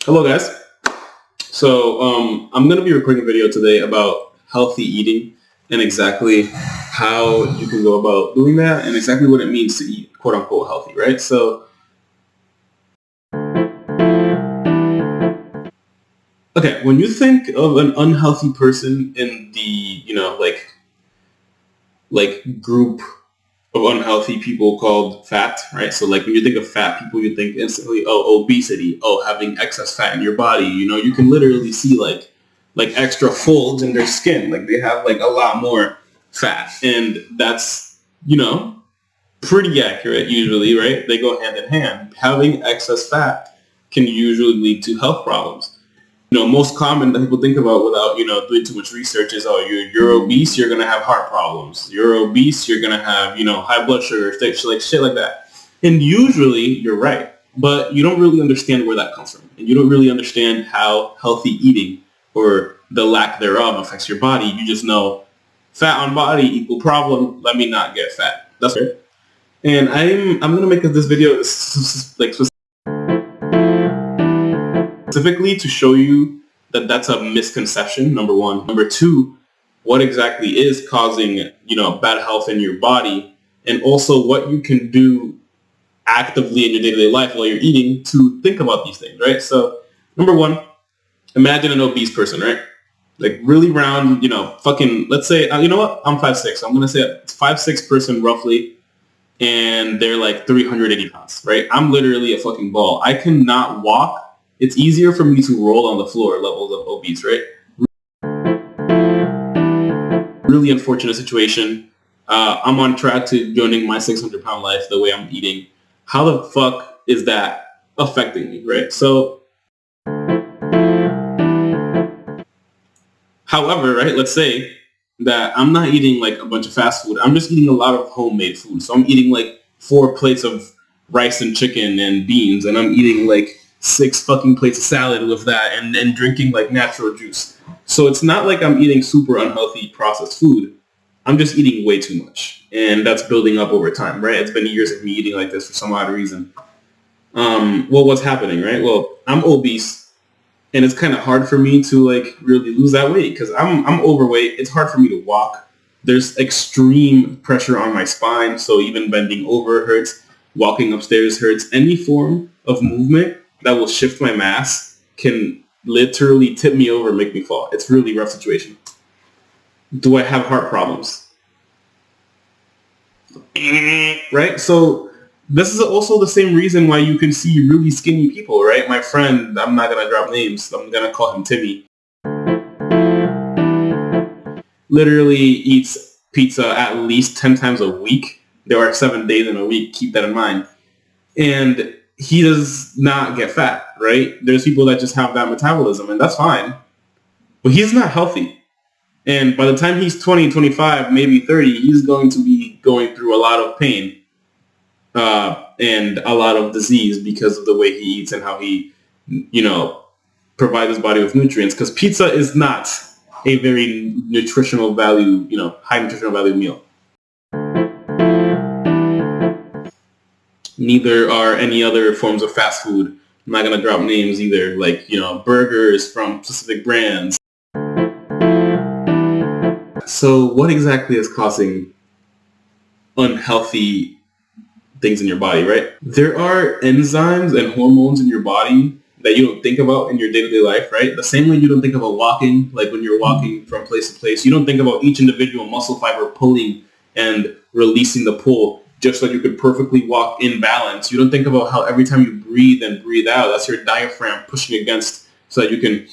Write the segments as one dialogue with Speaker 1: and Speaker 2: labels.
Speaker 1: Hello, guys. I'm going to be recording a video today about healthy eating and exactly how you can go about doing that and exactly what it means to eat quote unquote healthy, right? Okay, when you think of an unhealthy person in the, group of unhealthy people called fat, right? So like when you think of fat people, you think instantly, oh, obesity, oh, having excess fat in your body. You can literally see like extra folds in their skin. Like they have like a lot more fat. And that's, pretty accurate usually, right? They go hand in hand. Having excess fat can usually lead to health problems. Most common that people think about without, doing too much research is, oh, you're obese, you're going to have heart problems. You're obese, you're going to have, high blood sugar, shit like that. And usually you're right, but you don't really understand where that comes from. And you don't really understand how healthy eating or the lack thereof affects your body. You just know fat on body equal problem. Let me not get fat. That's it. And I'm going to make this video specifically to show you that that's a misconception, number one. Number two, what exactly is causing, bad health in your body, and also what you can do actively in your day-to-day life while you're eating to think about these things, right? So, number one, imagine an obese person, right? Like really round, let's say, you know what? I'm 5'6". I'm going to say a 5'6" person roughly, and they're like 380 pounds, right? I'm literally a fucking ball. I cannot walk. It's easier for me to roll on the floor levels of obese, right? Really unfortunate situation. I'm on track to joining my 600-pound life the way I'm eating. How the fuck is that affecting me, right? So, however, right, let's say that I'm not eating like a bunch of fast food. I'm just eating a lot of homemade food. So I'm eating like 4 plates of rice and chicken and beans, and I'm eating like 6 fucking plates of salad with that and drinking like natural juice. So it's not like I'm eating super unhealthy processed food. I'm just eating way too much. And that's building up over time, right? It's been years of me eating like this for some odd reason. What's happening, right? Well, I'm obese and it's kind of hard for me to like really lose that weight because I'm overweight. It's hard for me to walk. There's extreme pressure on my spine. So even bending over hurts. Walking upstairs hurts. Any form of movement that will shift my mass can literally tip me over and make me fall. It's a really rough situation. Do I have heart problems? Right? So this is also the same reason why you can see really skinny people, right? My friend, I'm not going to drop names. I'm going to call him Timmy. Literally eats pizza at least 10 times a week. There are 7 days in a week. Keep that in mind. And he does not get fat, right? There's people that just have that metabolism, and that's fine. But he's not healthy. And by the time he's 20, 25, maybe 30, he's going to be going through a lot of pain and a lot of disease because of the way he eats and how he, provides his body with nutrients. Because pizza is not a very nutritional value, high nutritional value meal. Neither are any other forms of fast food. I'm not going to drop names either, like, burgers from specific brands. So what exactly is causing unhealthy things in your body, right? There are enzymes and hormones in your body that you don't think about in your day-to-day life, right? The same way you don't think about walking, like when you're walking from place to place, you don't think about each individual muscle fiber pulling and releasing the pull just so you could perfectly walk in balance. You don't think about how every time you breathe and breathe out, that's your diaphragm pushing against so that you can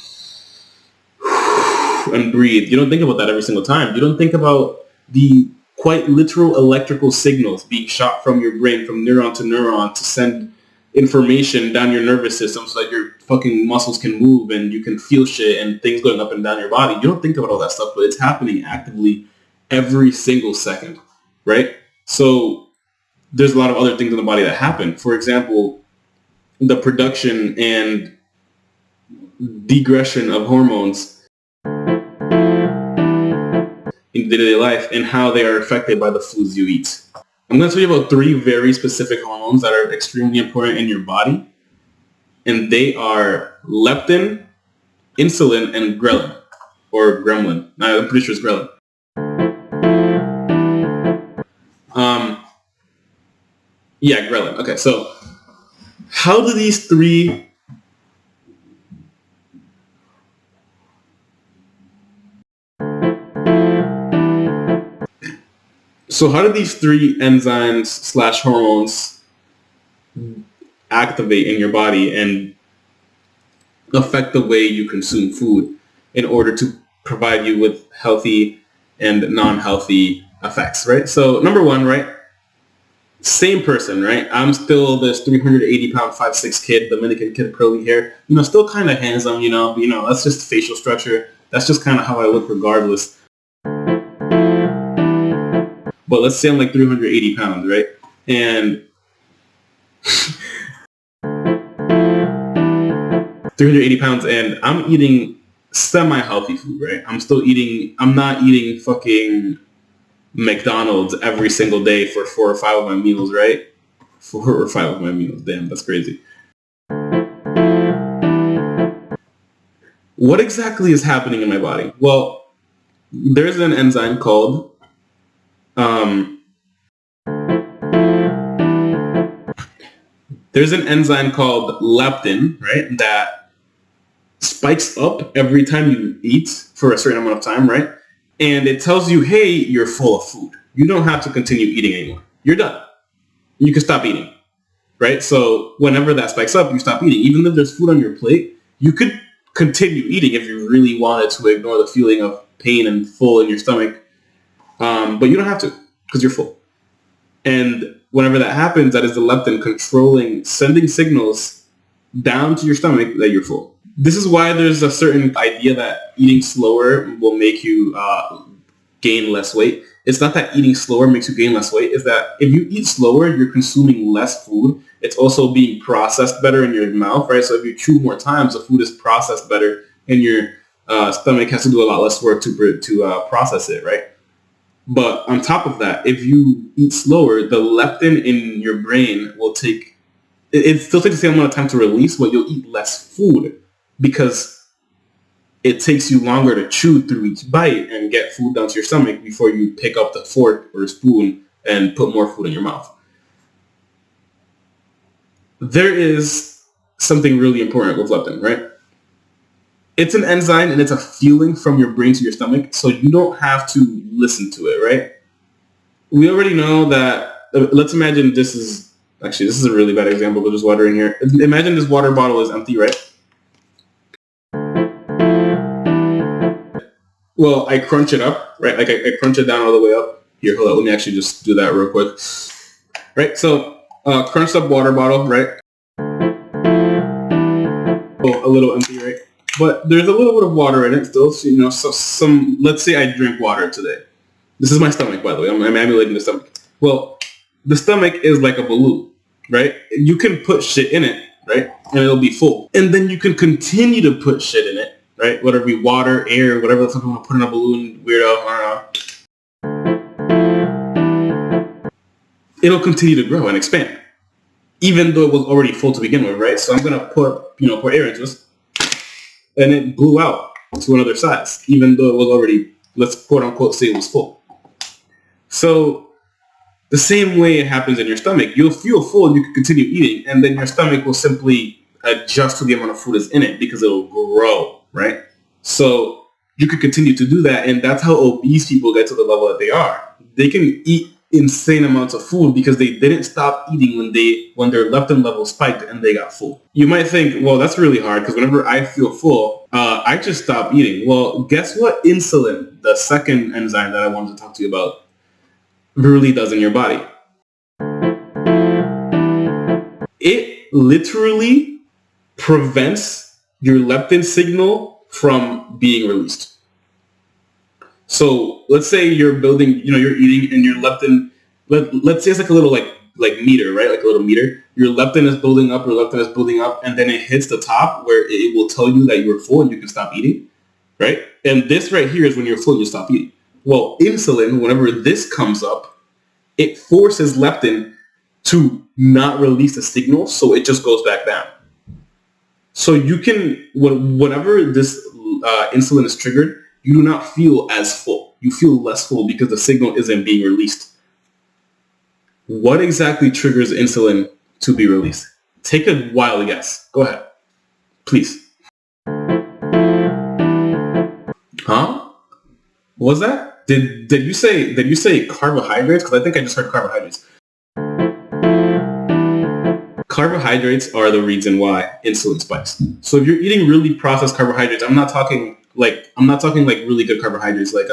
Speaker 1: and breathe. You don't think about that every single time. You don't think about the quite literal electrical signals being shot from your brain, from neuron to send information down your nervous system so that your fucking muscles can move and you can feel shit and things going up and down your body. You don't think about all that stuff, but it's happening actively every single second, right? So there's a lot of other things in the body that happen. For example, the production and degression of hormones in day-to-day life and how they are affected by the foods you eat. I'm going to tell you about 3 very specific hormones that are extremely important in your body and they are leptin, insulin, and ghrelin, or gremlin. I'm pretty sure it's ghrelin. Yeah, ghrelin. Okay, so how do these three enzymes slash hormones activate in your body and affect the way you consume food in order to provide you with healthy and non-healthy effects, right? So number one, right? Same person, right? I'm still this 380 pound, 5'6" kid, Dominican kid, curly hair, still kind of handsome, that's just facial structure. That's just kind of how I look regardless. But let's say I'm like 380 pounds, right? And 380 pounds and I'm eating semi-healthy food, right? I'm not eating fucking McDonald's every single day for 4 or 5 of my meals, right? 4 or 5 of my meals. Damn, that's crazy. What exactly is happening in my body? Well, there's an enzyme called leptin, right? That spikes up every time you eat for a certain amount of time, right? And it tells you, hey, you're full of food. You don't have to continue eating anymore. You're done. You can stop eating, right? So whenever that spikes up, you stop eating. Even if there's food on your plate, you could continue eating if you really wanted to ignore the feeling of pain and full in your stomach. But you don't have to because you're full. And whenever that happens, that is the leptin sending signals down to your stomach that you're full. This is why there's a certain idea that eating slower will make you gain less weight. It's not that eating slower makes you gain less weight. It's that if you eat slower, you're consuming less food. It's also being processed better in your mouth, right? So if you chew more times, the food is processed better, and your stomach has to do a lot less work to process it, right? But on top of that, if you eat slower, the leptin in your brain will take, it still takes the same amount of time to release, but you'll eat less food because it takes you longer to chew through each bite and get food down to your stomach before you pick up the fork or spoon and put more food in your mouth. There is something really important with leptin, right? It's an enzyme and it's a feeling from your brain to your stomach, so you don't have to listen to it, right? We already know that, let's imagine this is a really bad example, but there's water in here. Imagine this water bottle is empty, right? Well, I crunch it up, right? Like I crunch it down all the way up. Here, hold on. Let me actually just do that real quick. Right? So, crunched up water bottle, right? Oh, a little empty, right? But there's a little bit of water in it still. So, let's say I drink water today. This is my stomach, by the way. I'm emulating the stomach. Well, the stomach is like a balloon, right? You can put shit in it, right? And it'll be full. And then you can continue to put shit in it, right? Whether it be water, air, whatever the fuck you want to put in a balloon, weirdo, I don't know. It'll continue to grow and expand, even though it was already full to begin with, right? So I'm gonna pour air into this, and it blew out to another size, even though it was already, let's quote unquote say it was full. So the same way it happens in your stomach, you'll feel full and you can continue eating, and then your stomach will simply adjust to the amount of food that's in it because it'll grow, right? So you can continue to do that, and that's how obese people get to the level that they are. They can eat insane amounts of food because they didn't stop eating when their leptin level spiked and they got full. You might think, well, that's really hard because whenever I feel full, I just stop eating. Well, guess what insulin, the second enzyme that I wanted to talk to you about, really does in your body? It literally prevents your leptin signal from being released. So let's say you're building, you're eating and your leptin, let's say it's like a little like meter, right? Like a little meter. Your leptin is building up, and then it hits the top where it will tell you that you're full and you can stop eating, right? And this right here is when you're full, you stop eating. Well, insulin, whenever this comes up, it forces leptin to not release the signal, so it just goes back down. So you can, whenever this insulin is triggered, you do not feel as full. You feel less full because the signal isn't being released. What exactly triggers insulin to be released? Take a wild guess. Go ahead, please. Huh? What was that? Did you say carbohydrates? Because I think I just heard carbohydrates. Carbohydrates are the reason why insulin spikes. So if you're eating really processed carbohydrates, I'm not talking like really good carbohydrates like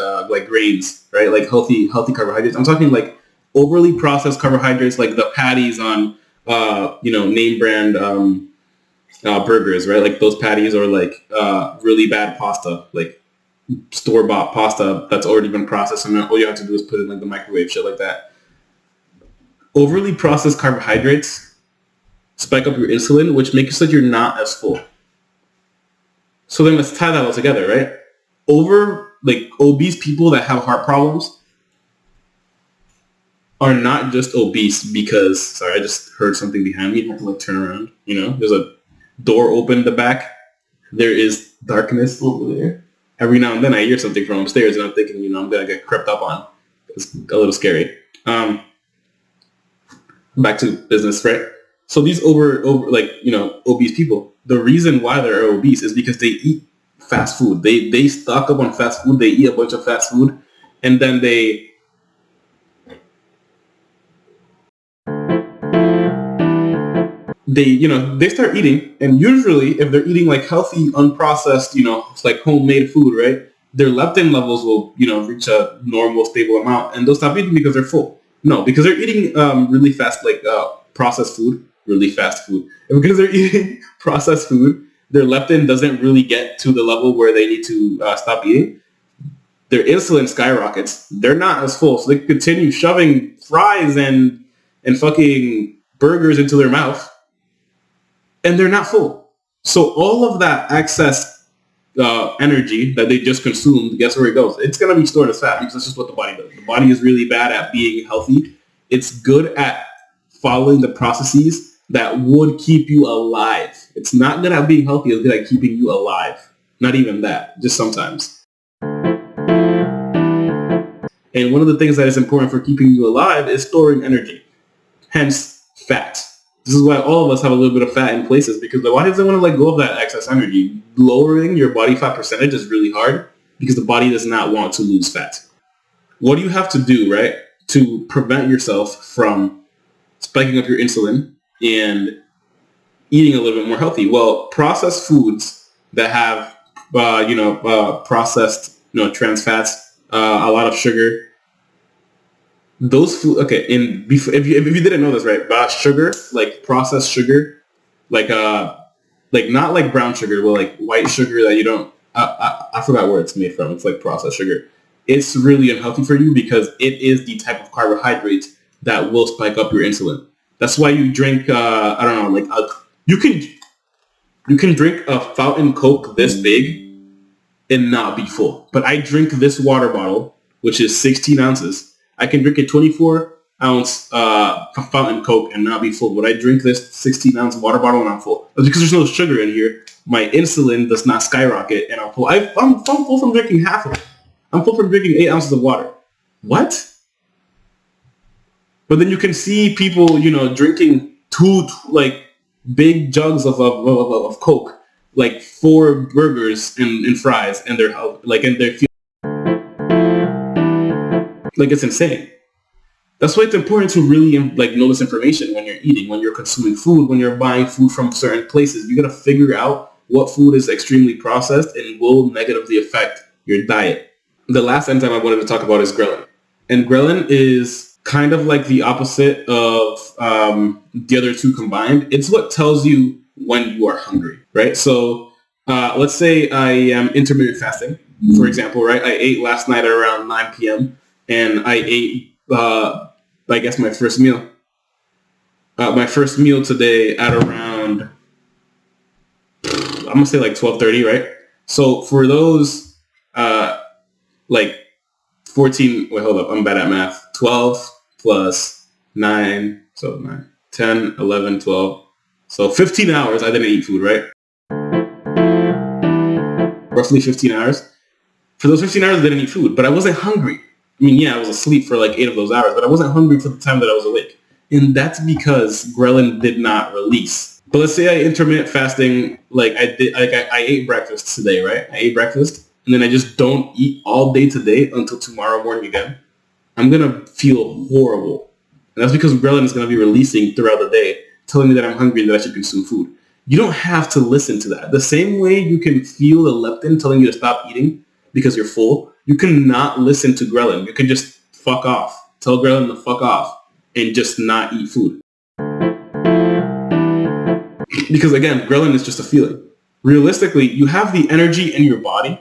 Speaker 1: grains, right? Like healthy carbohydrates. I'm talking like overly processed carbohydrates like the patties on name brand burgers, right? Like those patties, or like really bad pasta, like store-bought pasta that's already been processed, and all you have to do is put it in like the microwave, shit like that. Overly processed carbohydrates spike up your insulin, which makes it so that you're not as full. So then let's tie that all together, right? Obese people that have heart problems are not just obese because, sorry, I just heard something behind me. I have to like turn around. There's a door open in the back. There is darkness over there. Every now and then I hear something from upstairs and I'm thinking, I'm going to get crept up on. It's a little scary. Back to business, right? So these obese people, the reason why they're obese is because they eat fast food. They stock up on fast food. They eat a bunch of fast food, and then they start eating. And usually, if they're eating like healthy, unprocessed, like homemade food, right? Their leptin levels will, reach a normal, stable amount, and they'll stop eating because they're full. No, because they're eating really fast, processed food. Really fast food. And because they're eating processed food, their leptin doesn't really get to the level where they need to stop eating. Their insulin skyrockets. They're not as full, so they continue shoving fries and fucking burgers into their mouth, and they're not full. So all of that excess energy that they just consumed, guess where it goes? It's gonna be stored as fat because that's just what the body does. The body is really bad at being healthy. It's good at following the processes that would keep you alive. It's not good at being healthy. It's good at keeping you alive. Not even that, just sometimes. And one of the things that is important for keeping you alive is storing energy, hence fat. This is why all of us have a little bit of fat in places, because the body doesn't want to let go of that excess energy. Lowering your body fat percentage is really hard because the body does not want to lose fat. What do you have to do, right, to prevent yourself from spiking up your insulin and eating a little bit more healthy? Well, processed foods that have, processed, trans fats, a lot of sugar. Those food, okay. And if you didn't know this, right? Sugar, like processed sugar, like not like brown sugar, but like white sugar that you don't. I forgot where it's made from. It's like processed sugar. It's really unhealthy for you because it is the type of carbohydrate that will spike up your insulin. That's why you drink, you can drink a fountain Coke this big and not be full. But I drink this water bottle, which is 16 ounces. I can drink a 24-ounce fountain Coke and not be full. But I drink this 16-ounce water bottle and I'm full. That's because there's no sugar in here. My insulin does not skyrocket and I'm full. I'm full from drinking half of it. I'm full from drinking 8 ounces of water. What? But then you can see people, drinking two big jugs of Coke, like 4 burgers and fries, and they're it's insane. That's why it's important to really know this information when you're eating, when you're consuming food, when you're buying food from certain places. You got to figure out what food is extremely processed and will negatively affect your diet. The last enzyme I wanted to talk about is ghrelin, and ghrelin is kind of like the opposite of the other two combined. It's what tells you when you are hungry, right? So let's say I am intermittent fasting, for example, right? I ate last night at around 9 p.m. and I ate, I guess, my first meal. My first meal today at around, I'm going to say 12:30, right? So for those, 14, wait, hold up, I'm bad at math. 12 plus 9, so 9, 10, 11, 12. So 15 hours I didn't eat food, right? roughly 15 hours. For those 15 hours, I didn't eat food, but I wasn't hungry. I mean, yeah, I was asleep for like 8 of those hours, but I wasn't hungry for the time that I was awake. And that's because ghrelin did not release. But let's say I intermittent fasting, like I did, like I ate breakfast today, right? I ate breakfast, and then I just don't eat all day today until tomorrow morning again. I'm gonna feel horrible, and that's because ghrelin is gonna be releasing throughout the day, telling me that I'm hungry and that I should consume food. You don't have to listen to that. The same way you can feel the leptin telling you to stop eating because you're full, you cannot listen to ghrelin. You can just fuck off. Tell ghrelin to fuck off and just not eat food. Because again, ghrelin is just a feeling. Realistically, you have the energy in your body,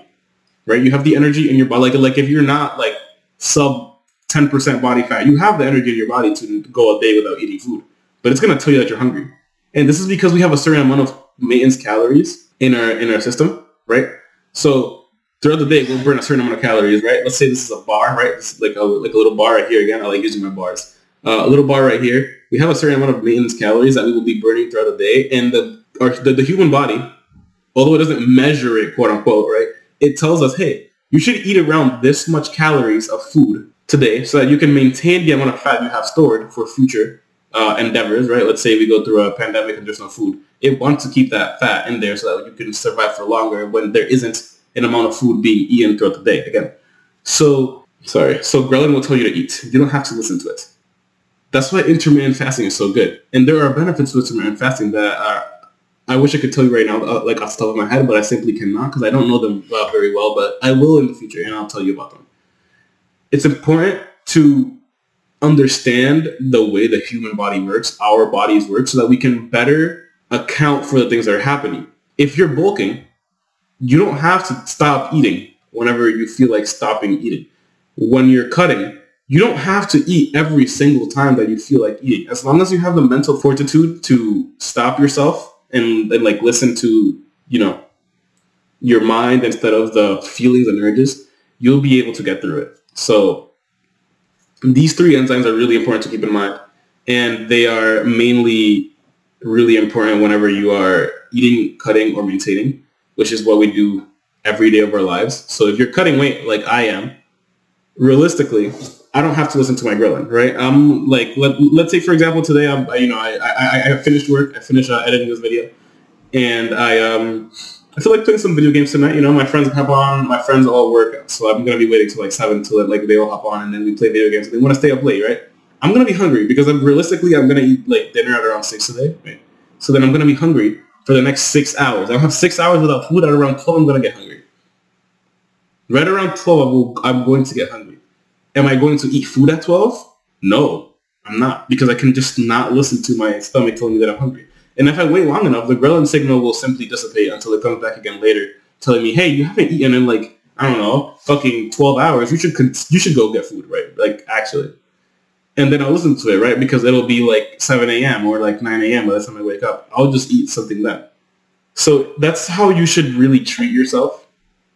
Speaker 1: right? You have the energy in your body. Like if you're not like sub 10% body fat, you have the energy in your body to go a day without eating food. But it's going to tell you that you're hungry. And this is because we have a certain amount of maintenance calories in our system, right? So throughout the day, we'll burn a certain amount of calories, right? Let's say this is a bar, right? This is like a little bar right here. Again, I like using my bars. A little bar right here. We have a certain amount of maintenance calories that we will be burning throughout the day. And the human body, although it doesn't measure it, quote unquote, right? It tells us, hey, you should eat around this much calories of food today so that you can maintain the amount of fat you have stored for future endeavors, right? Let's say we go through a pandemic and there's no food. It wants to keep that fat in there so that you can survive for longer when there isn't an amount of food being eaten throughout the day. Again, so ghrelin will tell you to eat. You don't have to listen to it. That's why intermittent fasting is so good. And there are benefits to intermittent fasting that I wish I could tell you right now, like off the top of my head, but I simply cannot because I don't know them very well, but I will in the future and I'll tell you about them. It's important to understand the way the human body works, our bodies work, so that we can better account for the things that are happening. If you're bulking, you don't have to stop eating whenever you feel like stopping eating. When you're cutting, you don't have to eat every single time that you feel like eating. As long as you have the mental fortitude to stop yourself and like listen to, your mind instead of the feelings and urges, you'll be able to get through it. So these 3 enzymes are really important to keep in mind. And they are mainly really important whenever you are eating, cutting, or maintaining, which is what we do every day of our lives. So if you're cutting weight like I am, realistically, I don't have to listen to my ghrelin, right? I'm like, let's say for example today, I finished work, I finished editing this video, and I feel like playing some video games tonight. My friends hop on, my friends all work, so I'm gonna be waiting till like 7 till like they all hop on, and then we play video games. And they want to stay up late, right? I'm gonna be hungry because I'm gonna eat like dinner at around 6 today, right? So then I'm gonna be hungry for the next 6 hours. I'll have 6 hours without food. At around 12, I'm gonna get hungry. Right around 12, I'm going to get hungry. Am I going to eat food at 12? No, I'm not, because I can just not listen to my stomach telling me that I'm hungry. And if I wait long enough, the ghrelin signal will simply dissipate until it comes back again later, telling me, hey, you haven't eaten in like, I don't know, fucking 12 hours. You should go get food, right? Like, actually. And then I'll listen to it, right? Because it'll be like 7 a.m. or like 9 a.m. by the time I wake up. I'll just eat something then. So that's how you should really treat yourself.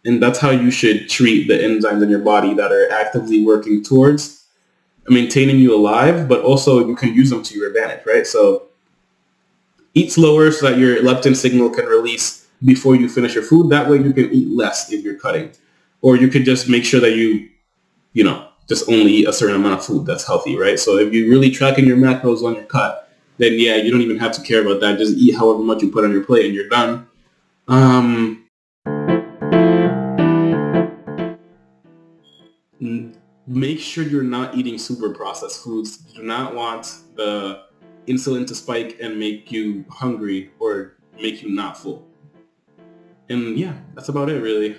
Speaker 1: And that's how you should treat the enzymes in your body that are actively working towards maintaining you alive, but also you can use them to your advantage, right? So eat slower so that your leptin signal can release before you finish your food. That way you can eat less if you're cutting. Or you could just make sure that you just only eat a certain amount of food that's healthy, right? So if you're really tracking your macros on your cut, then yeah, you don't even have to care about that. Just eat however much you put on your plate and you're done. Make sure you're not eating super processed foods. You do not want the insulin to spike and make you hungry or make you not full. And yeah, that's about it really.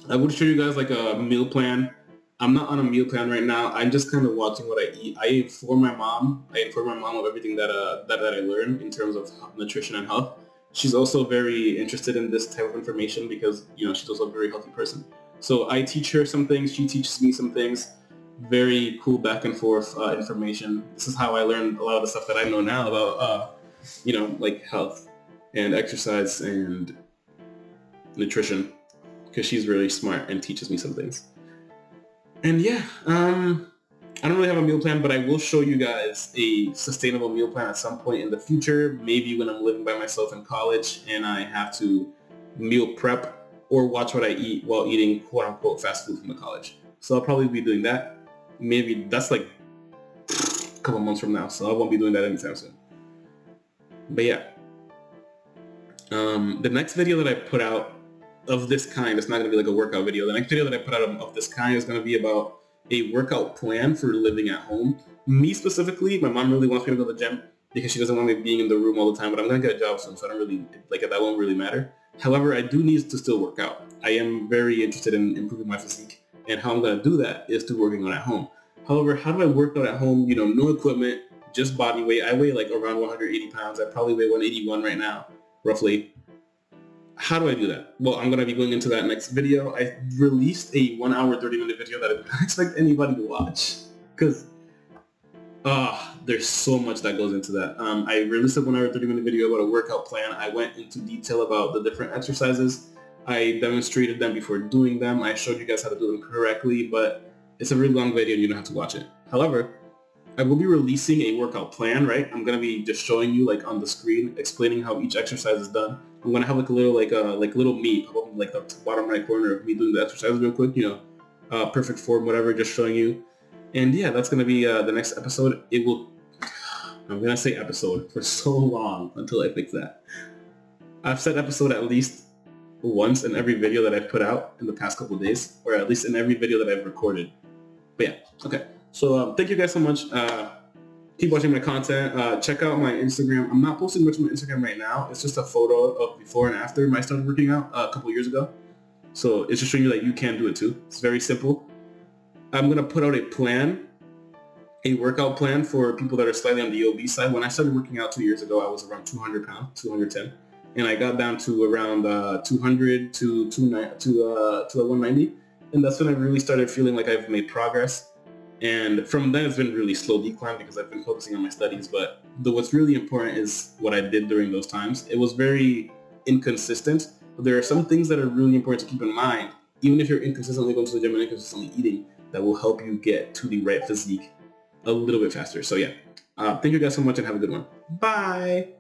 Speaker 1: I would show you guys like a meal plan. I'm not on a meal plan right now. I'm just kind of watching what I eat. I inform my mom of everything that I learn in terms of nutrition and health. She's also very interested in this type of information because, she's also a very healthy person. So I teach her some things. She teaches me some things. Very cool back and forth information. This is how I learned a lot of the stuff that I know now about, like health and exercise and nutrition, because she's really smart and teaches me some things. And yeah, I don't really have a meal plan, but I will show you guys a sustainable meal plan at some point in the future. Maybe when I'm living by myself in college and I have to meal prep, or watch what I eat while eating quote unquote fast food from the college. So I'll probably be doing that. Maybe that's like a couple months from now, so I won't be doing that anytime soon. But yeah, the next video that I put out of this kind, it's not going to be like a workout video. The next video that I put out of this kind is going to be about a workout plan for living at home. Me specifically, my mom really wants me to go to the gym because she doesn't want me being in the room all the time, but I'm going to get a job soon, so I don't really, like, that won't really matter. However, I do need to still work out. I am very interested in improving my physique, and how I'm going to do that is through working out at home. However, how do I work out at home? No equipment, just body weight. I weigh like around 180 pounds. I probably weigh 181 right now, roughly. How do I do that? Well, I'm going to be going into that next video. I released a 1 hour, 30-minute video that I don't expect anybody to watch because there's so much that goes into that. I released a 1 hour, 30-minute video about a workout plan. I went into detail about the different exercises. I demonstrated them before doing them. I showed you guys how to do them correctly, but it's a really long video and you don't have to watch it. However, I will be releasing a workout plan, right? I'm going to be just showing you like on the screen, explaining how each exercise is done. I'm going to have like a little, little me, like the bottom right corner of me doing the exercise real quick, perfect form, whatever, just showing you. And yeah, that's going to be the next episode. I'm going to say episode for so long until I fix that. I've said episode at least once in every video that I've put out in the past couple of days, or at least in every video that I've recorded. But yeah, okay. So thank you guys so much. Keep watching my content. Check out my Instagram. I'm not posting much on my Instagram right now. It's just a photo of before and after I started working out a couple years ago. So it's just showing you that you can do it too. It's very simple. I'm going to put out a workout plan for people that are slightly on the obese side. When I started working out 2 years ago, I was around 200 pounds, 210. And I got down to around 200 to 190. And that's when I really started feeling like I've made progress. And from then, it's been really slow decline because I've been focusing on my studies. But what's really important is what I did during those times. It was very inconsistent. But there are some things that are really important to keep in mind, even if you're inconsistently going to the gym and inconsistently eating, that will help you get to the right physique a little bit faster. So yeah, thank you guys so much and have a good one. Bye.